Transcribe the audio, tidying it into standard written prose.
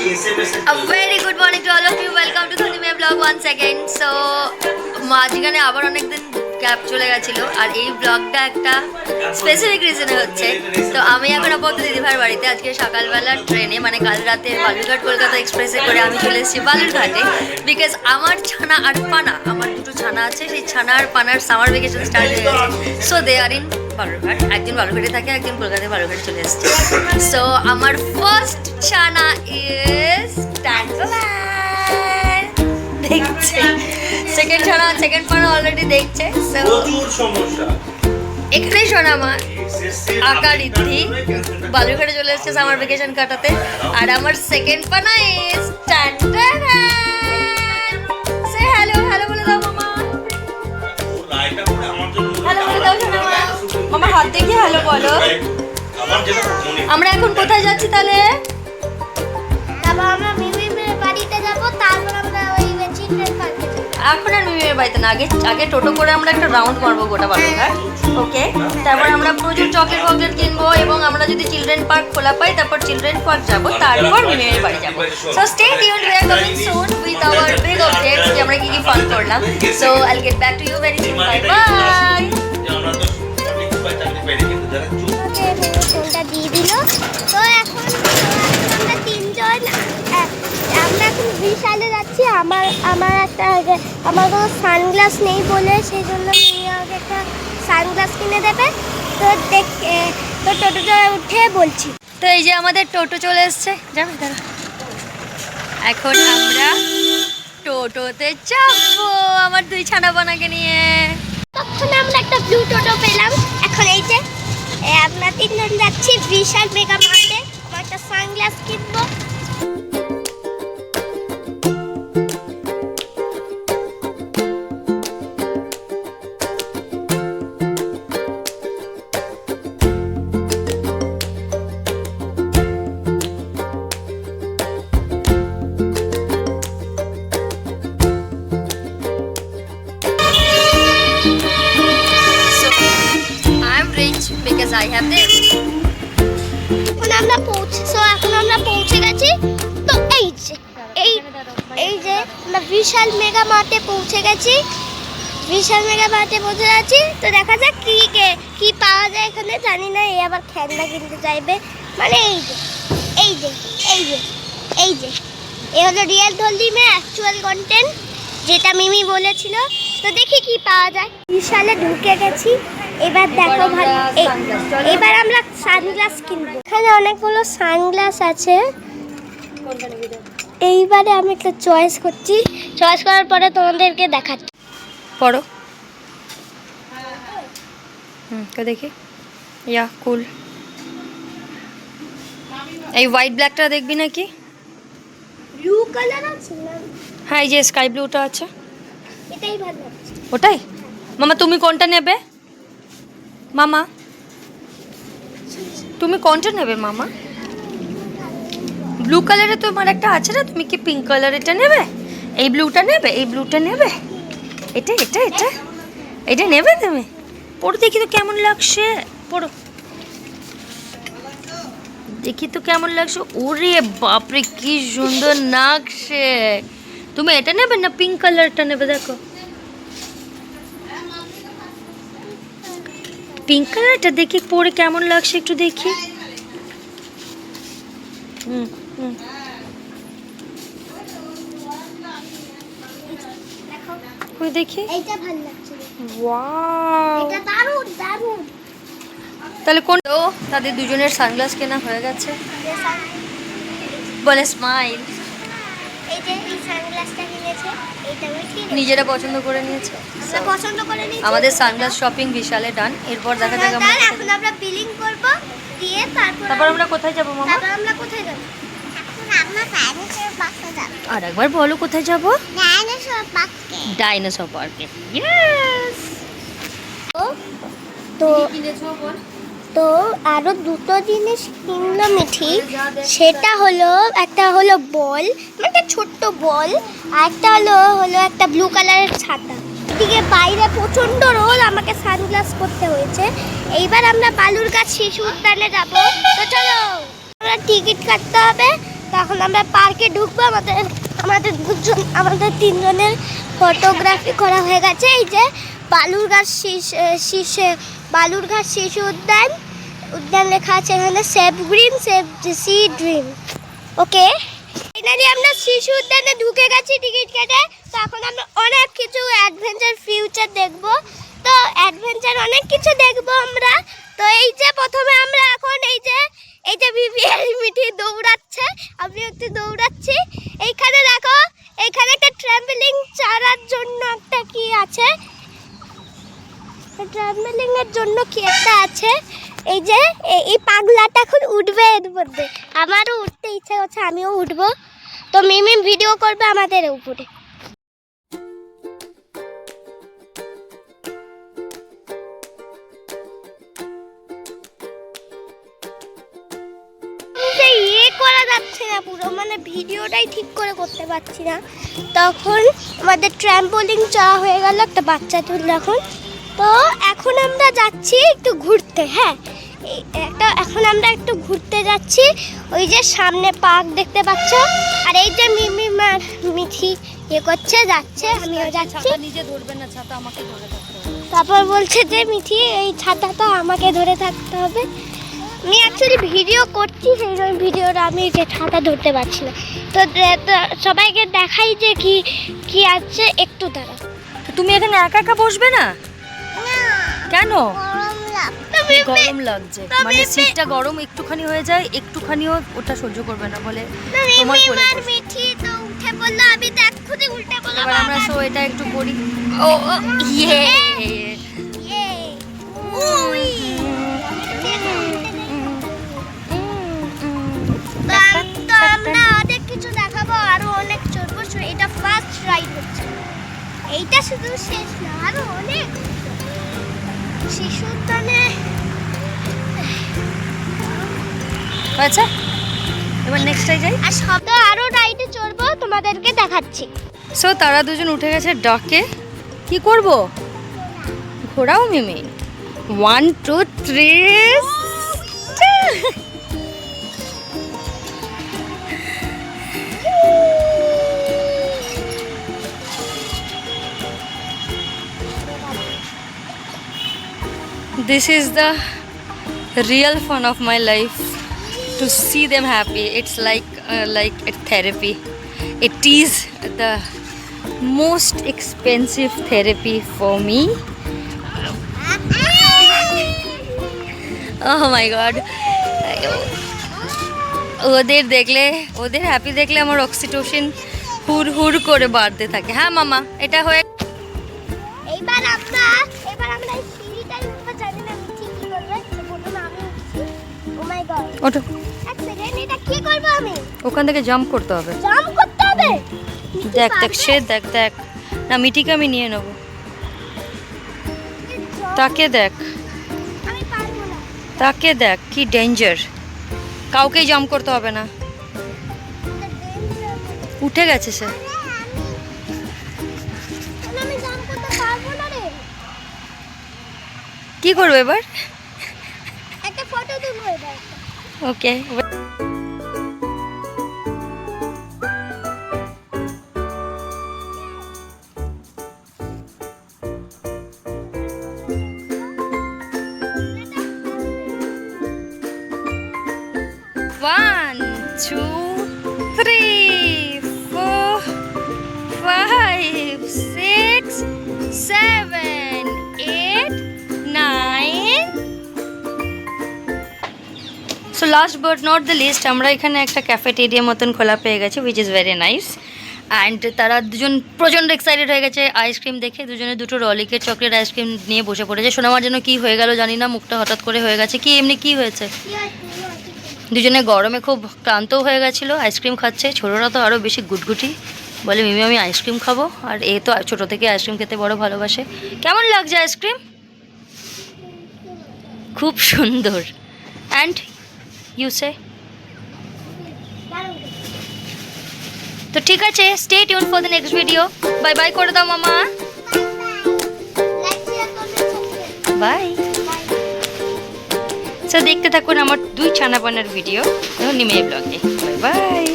A very good morning to all of you. Welcome to Thundime vlog once again. So মাঝখানে আবার অনেকদিন gap চলে গেছিল আর এই ব্লগটা একটা স্পেসিফিক রিজনে হচ্ছে। তো আমি এখন আপাতত দিদিভাইয়ের বাড়িতে আজকে সকালবেলা ট্রেনে মানে কাল রাতে বালুরঘাট কলকাতা এক্সপ্রেসে করে আমি চলে এসেছি বালুরঘাটে। বিকজ আমার ছানা আর পানা, আমার দুটো ছানা আছে, সেই ছানা আর পানার সামার ভ্যাকেশন স্টার্ট হয়ে গেছে। So they are in Balurghat, একজন বালুরঘাটে থাকে, একজন কলকাতায় বালুরঘাটে চলে এসেছে। সো আমার ফার্স্ট ছানা ইজ দেখছে, সেকেন্ড ছানা সেকেন্ড পানা অলরেডি দেখছে। সো এখানেই শোনা আমার আঁকা রিদ্ধি বালুরঘাটে চলে এসেছে সামার ভ্যাকেশন কাটাতে। আর আমার সেকেন্ড পানা ইজ সে হ্যালো হ্যালো বলে দাও মামা, হ্যালো বলে দাও শোনা মামা, হাত দেখে হ্যালো বলো। আমরা এখন কোথায় যাচ্ছি তাহলে? আমরা মিমির বাড়িতে যাব, তারপর আমরা ওই চিলড্রেন পার্কে যাব। এখন আর মিমির বাড়িতে না, আগে টোটো করে আমরা একটা রাউন্ড মারবো গোটা বালুরঘাট। ওকে, তারপর আমরা প্রচুর চকলেট কিনবো এবং আমরা যদি চিলড্রেন পার্ক খোলা পাই তারপর চিলড্রেন পার্ক যাব, তারপর মিমির বাড়ি যাব। So stay tuned, we are coming soon with our big updates যে আমরা কি ফান করলাম। So I will get back to you very soon. Bye bye. ফোনটা দিয়ে দিল। তো এখন আমরা তিনজন, আমরা এখন বিশালে যাচ্ছি। আমার কোনো সানগ্লাস নেই বলে সেই জন্য আমাকে একটা সানগ্লাস কিনে দেবে। তো টোটোটা উঠে বলছি। তো এই যে আমাদের টোটো চলে এসছে, যাবে দাঁড়া। এখন আমরা টোটোতে চাপবো আমার দুই ছানা বানাকে নিয়ে। তখন আমরা একটা ব্লু টোটো পেলাম। এখন এই যে আমরা তিনজন যাচ্ছি বিশাল মেগা মার্টে, আমার একটা সানগ্লাস কিনবো। Because I have this. এখন আমরা পৌঁছে গেছি। তো এই যে আমরা বিশাল মেগা মার্টে পৌঁছে গেছি। তো দেখা যাক কি পাওয়া যায় এখানে, জানি না। এই আবার খেলনা কিনতে চাইবে, মানে এই যে এই হলো রিয়েল ধলদিমে অ্যাকচুয়াল কন্টেন্ট যেটা মিমি বলেছিল। তো দেখি কি পাওয়া যায়। বিশালে ঢুকে গেছি। এবার দেখো ভালো, এবার আমরা সানগ্লাস কিনবো। এখানে অনেকগুলো সানগ্লাস আছে। এইবারে আমি একটা চয়েস করছি, চয়েস করার পরে তোমাদেরকে দেখাচ্ছি। পড়ো তো দেখি। ইয়া কুল। এই হোয়াইট ব্ল্যাকটা দেখবি নাকি? ব্লু কালার আছে না? হ্যাঁ, এই যে স্কাই ব্লুটা আছে, এটাই ভালো লাগছে। ওটাই মামা, তুমি কোনটা নেবে? মামা তুমি কোনটা নেবে মামা? ব্লু কালারে তোমার একটা আছে না, তুমি কি পিঙ্ক কালার এটা নেবে? এই ব্লুটা নেবে? এই ব্লুটা নেবে? এটা এটা এটা এটা নেবে তুমি? পড়ো দেখি তো কেমন লাগছে, পড়ো দেখি তো কেমন লাগছে। ওরে বাপরে কি সুন্দর লাগছে। তুমি এটা নেবে না পিঙ্ক কালারটা নেবে? দেখো পিঙ্ক কালারটা দেখি পরে কেমন লাগছে একটু দেখি। ওই দেখি, এইটা ভালো লাগছে। ওয়াও, এটা দারুণ দারুণ। তাহলে কোন? ও তাদের দুজনের সানগ্লাস কেনা হয়ে গেছে। বলে স্মাইল। এই যে এই সানগ্লাসটা কিনেছে, এইটা আমি কিনেছি। নিজেরা পছন্দ করে নিয়েছে। আমরা পছন্দ করে নিয়েছি। আমাদের সানগ্লাস শপিং বিশালে ডান। এরপর দেখা যাক আমরা এখন আমরা বিলিং করব, দিয়ে তারপর আমরা কোথায় যাব মামা? তারপর আমরা কোথায় যাব? এখন আমরা ডাইনোসর পার্কে যাব। আর একবার বলো কোথায় যাব? ডাইনোসর পার্কে। ডাইনোসর পার্কে। ইয়েস। তো কিনেছো বল? তো আরো দুটো জিনিস কিনলো মিঠি। সেটা হলো, একটা হলো বল, একটা ছোট্ট বল, আর একটা হলো একটা ব্লু কালারের ছাতা। এদিকে বাইরে প্রচন্ড রোদ, আমাকে সানগ্লাস করতে হয়েছে। এইবার আমরা বালুরঘাট শিশু উদ্যানে যাব। তো চলো, আমরা টিকিট কাটতে হবে। তো এখন আমরা পার্কে ঢুকবো। আমাদের তিনজনের ফটোগ্রাফি করা হয়ে গেছে। এই যে বালুরঘাট শিশু উদ্যান লেখা আছে এখানে, save green save sea dream. Okay, finally আমরা শিশু উদ্যানে ঢুকে গেছি টিকিট কেটে। তো এখন আমরা অনেক কিছু অ্যাডভেঞ্চার ফিউচার দেখবো। তো অ্যাডভেঞ্চার অনেক কিছু দেখবো আমরা। তো এই যে প্রথমে আমরা এখন এই যে মিঠি দৌড়াচ্ছে, আমি একটু দৌড়াচ্ছি। এইখানে দেখো, এইখানে একটা ট্র্যাম্পলিং চালার জন্য একটা কি আছে, ট্র্যাম্পলিং এর জন্য কি একটা আছে। এই যে এই পাগলাটা এখন উঠবে এর মধ্যে, আমারও উঠতে ইচ্ছা করছে, আমিও উঠবো। তো মিমি ভিডিও করবে আমাদের উপরে। করা যাচ্ছে না পুরো, মানে ভিডিওটাই ঠিক করে করতে পারছি না। তখন আমাদের ট্র্যাম্পোলিং চাওয়া হয়ে গেল, একটা বাচ্চা তুললো এখন। তো এখন আমরা যাচ্ছি একটু ঘুরতে। হ্যাঁ, এখন আমরা একটু ঘুরতে যাচ্ছি। ওই যে সামনে পার্ক দেখতে পাচ্ছ, আর এই যে মিঠি করছে, যাচ্ছে, আমিও যাচ্ছি। নিজে ধরবেন না, ছাতা আমাকে ধরে থাকতে হবে। তারপর বলছে যে মিঠি এই ছাতাটা আমাকে ধরে থাকতে হবে। আমি অ্যাকচুয়ালি ভিডিও করছি, সেই জন্য ভিডিওটা আমি ছাতা ধরতে পারছি না। তো সবাইকে দেখাই যে কি আছে, একটু দাঁড়া। তুমি এখানে একা একা বসবে না কেন? গরম লাগছে, মানে সিটটা গরম একটুখানি হয়ে যায়, একটুখানিও ওটা সহ্য করবে না বলে তোমার কোলে বসে। মিঠি তো উঠে বলল, আমি তো এক্ষুনি উল্টে বললাম। এবার আমরা সো এটা একটু করি। ও ইয়ে তো আমরা অনেক কিছু দেখাবো, আরো অনেক চড়বো। এটা ফার্স্ট রাইড হচ্ছে, এইটা শুধু শেষ না, আরো অনেক শিশু উদ্যানে। আচ্ছা, এবার নেক্সটটাই যাই। আর শব্দ আরো রাইডে চড়বো, তোমাদেরকে দেখাচ্ছি। সো তারা দুজন উঠে গেছে ডাকে। কি করব? ঘোরাও মিমি। 1 2 3 This is the real fun of my life, to see them happy. It's like a therapy. It is the most expensive therapy for me. Oh my god. ওদের দেখলে, ওদের হ্যাপি দেখলে আমার অক্সিটোসিন হুর হুর করে বাড়তে থাকে। হ্যাঁ মামা, এটা হয়ে এইবার আমরা এই সিঁড়িটাই উঠতে জানি না মিঠি কি করবে। প্রথমে আমি উঠছি। ও মাই গড, ওঠো। এক সেকেন্ড, এটা কি করব আমি? ওখান থেকে জাম্প করতে হবে। জাম্প করতে হবে? দেখ দেখ, সে দেখ দেখ। না, মিঠিকে আমি নিয়ে নেব। তাকে দেখ, আমি পারবো না। তাকে দেখ, কি ডেঞ্জার। কাউকেই জাম্প করতে হবে না। উঠে গেছে সে। আমি জাম্প করতে পারবো না রে। কি করবে এবার? একটা ফটো তুলবো এবার। ওকে। One, 2, 3, 4, 5, 6, 7, 8, 9. So last but not the least, আমরা এখানে একটা ক্যাফেটেরিয়া মতন খোলা পেয়ে গেছি, which is very nice. And তারা দুজন প্রচণ্ড এক্সাইটেড হয়ে গেছে আইসক্রিম দেখে। দুজনে দুটো রলিকের চকলেট আইসক্রিম নিয়ে বসে পড়েছে। সোনামার জন্য কি হয়ে গেল জানি না, মুখটা হঠাৎ করে হয়ে গেছে। কি এমনি কি হয়েছে? দুজনে গরমে খুব ক্লান্তও হয়ে গেছিলো, আইসক্রিম খাচ্ছে। ছোটোরা তো আরও বেশি গুটগুটি, বলে মিমি আমি আইসক্রিম খাবো। আর এ তো ছোটো থেকে আইসক্রিম খেতে বড় ভালোবাসে। কেমন লাগছে আইসক্রিম? খুব সুন্দর। অ্যান্ড ইউ সে? তো ঠিক আছে, stay tune for the next video. Bye bye করে দাও মামা। বাই। সো দেখতে থাকুন আমার 2 ছানাপানার ভিডিও নিমে ব্লগে। Bye bye.